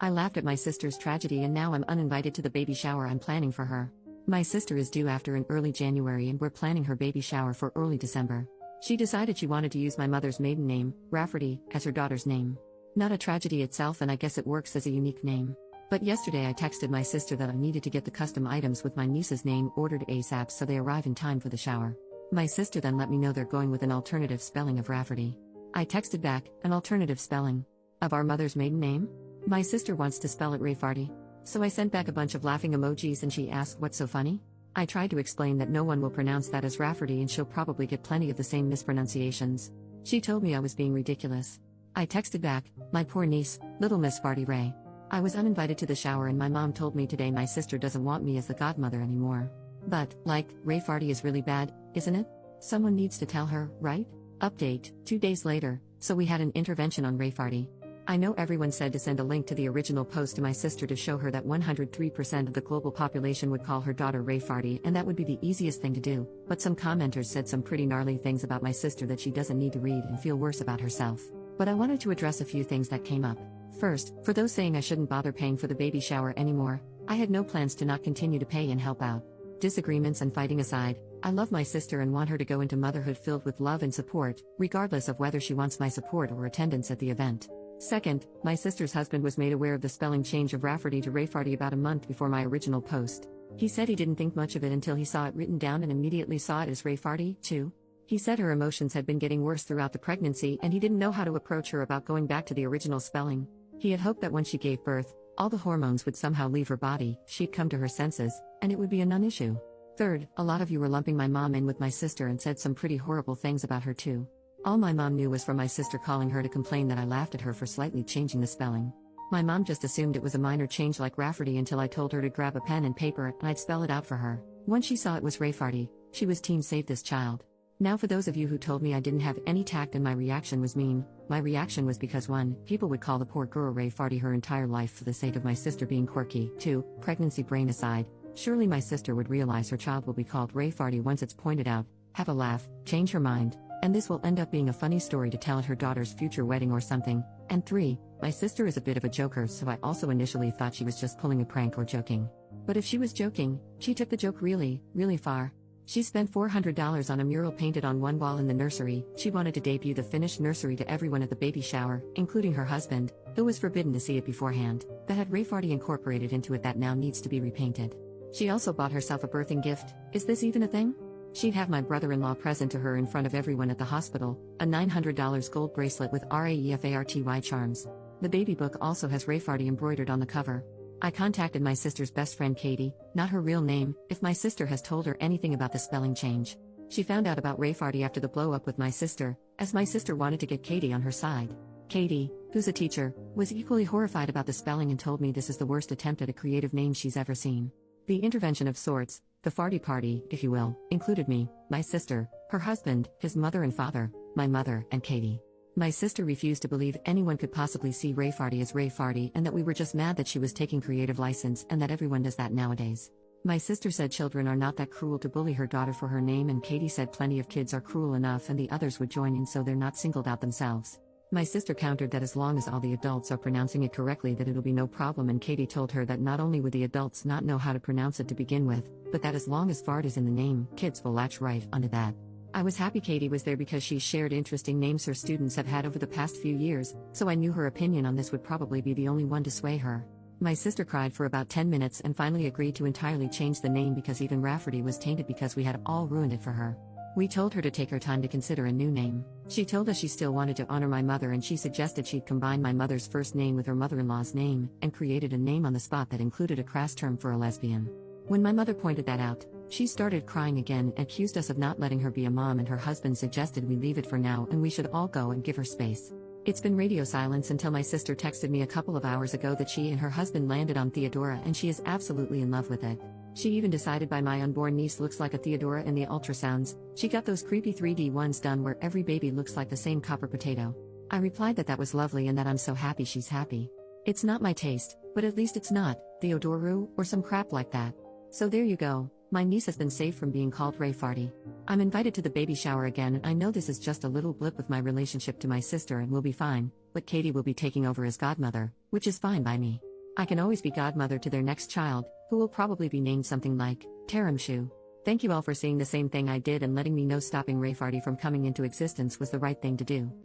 I laughed at my sister's tragedy and now I'm uninvited to the baby shower I'm planning for her. My sister is due after in early January and we're planning her baby shower for early December. She decided she wanted to use my mother's maiden name, Rafferty, as her daughter's name. Not a tragedy itself, and I guess it works as a unique name. But yesterday I texted my sister that I needed to get the custom items with my niece's name ordered ASAP so they arrive in time for the shower. My sister then let me know they're going with an alternative spelling of Rafferty. I texted back, an alternative spelling of our mother's maiden name? My sister wants to spell it Rayfarty. So I sent back a bunch of laughing emojis and she asked what's so funny? I tried to explain that no one will pronounce that as Rafferty and she'll probably get plenty of the same mispronunciations. She told me I was being ridiculous. I texted back, my poor niece, little Miss Farty Ray. I was uninvited to the shower and my mom told me today my sister doesn't want me as the godmother anymore. But, Ray Farty is really bad, isn't it? Someone needs to tell her, right? Update, 2 days later, so we had an intervention on Ray Farty. I know everyone said to send a link to the original post to my sister to show her that 103% of the global population would call her daughter Ray Farty and that would be the easiest thing to do, but some commenters said some pretty gnarly things about my sister that she doesn't need to read and feel worse about herself. But I wanted to address a few things that came up. First, for those saying I shouldn't bother paying for the baby shower anymore, I had no plans to not continue to pay and help out. Disagreements and fighting aside, I love my sister and want her to go into motherhood filled with love and support, regardless of whether she wants my support or attendance at the event. Second, my sister's husband was made aware of the spelling change of Rafferty to Rayfarty about a month before my original post. He said he didn't think much of it until he saw it written down and immediately saw it as Rayfarty, too. He said her emotions had been getting worse throughout the pregnancy and he didn't know how to approach her about going back to the original spelling. He had hoped that when she gave birth, all the hormones would somehow leave her body, she'd come to her senses, and it would be a non-issue. Third, a lot of you were lumping my mom in with my sister and said some pretty horrible things about her too. All my mom knew was from my sister calling her to complain that I laughed at her for slightly changing the spelling. My mom just assumed it was a minor change like Rafferty until I told her to grab a pen and paper and I'd spell it out for her. Once she saw it was Rayfarty, she was team save this child. Now for those of you who told me I didn't have any tact and my reaction was mean, my reaction was because 1, people would call the poor girl Rayfarty her entire life for the sake of my sister being quirky. 2, pregnancy brain aside, surely my sister would realize her child will be called Rayfarty once it's pointed out, have a laugh, change her mind, and this will end up being a funny story to tell at her daughter's future wedding or something. And 3, my sister is a bit of a joker, so I also initially thought she was just pulling a prank or joking. But if she was joking, she took the joke really, really far. She spent $400 on a mural painted on one wall in the nursery. She wanted to debut the finished nursery to everyone at the baby shower, including her husband, who was forbidden to see it beforehand, that had Rayfarty incorporated into it that now needs to be repainted. She also bought herself a birthing gift. Is this even a thing? She'd have my brother-in-law present to her in front of everyone at the hospital, a $900 gold bracelet with RAEFARTY charms. The baby book also has Rayfarty embroidered on the cover. I contacted my sister's best friend Katie, not her real name, if my sister has told her anything about the spelling change. She found out about Rayfarty after the blow-up with my sister, as my sister wanted to get Katie on her side. Katie, who's a teacher, was equally horrified about the spelling and told me this is the worst attempt at a creative name she's ever seen. The intervention of sorts, the farty party, if you will, included me, my sister, her husband, his mother and father, my mother, and Katie. My sister refused to believe anyone could possibly see Rayfarty as Rayfarty and that we were just mad that she was taking creative license and that everyone does that nowadays. My sister said children are not that cruel to bully her daughter for her name, and Katie said plenty of kids are cruel enough and the others would join in so they're not singled out themselves. My sister countered that as long as all the adults are pronouncing it correctly that it'll be no problem, and Katie told her that not only would the adults not know how to pronounce it to begin with, but that as long as fart is in the name, kids will latch right onto that. I was happy Katie was there because she shared interesting names her students have had over the past few years, so I knew her opinion on this would probably be the only one to sway her. My sister cried for about 10 minutes and finally agreed to entirely change the name because even Rafferty was tainted because we had all ruined it for her. We told her to take her time to consider a new name. She told us she still wanted to honor my mother and she suggested she'd combine my mother's first name with her mother-in-law's name, and created a name on the spot that included a crass term for a lesbian. When my mother pointed that out, she started crying again and accused us of not letting her be a mom, and her husband suggested we leave it for now and we should all go and give her space. It's been radio silence until my sister texted me a couple of hours ago that she and her husband landed on Theodora and she is absolutely in love with it. She even decided by my unborn niece looks like a Theodora in the ultrasounds. She got those creepy 3D ones done where every baby looks like the same copper potato. I replied that was lovely and that I'm so happy she's happy. It's not my taste, but at least it's not Theodoru or some crap like that. So there you go, my niece has been saved from being called Rayfarty. I'm invited to the baby shower again, and I know this is just a little blip with my relationship to my sister and we'll be fine, but Katie will be taking over as godmother, which is fine by me. I can always be godmother to their next child, who will probably be named something like Taramshu. Thank you all for seeing the same thing I did and letting me know stopping Rayfarty from coming into existence was the right thing to do.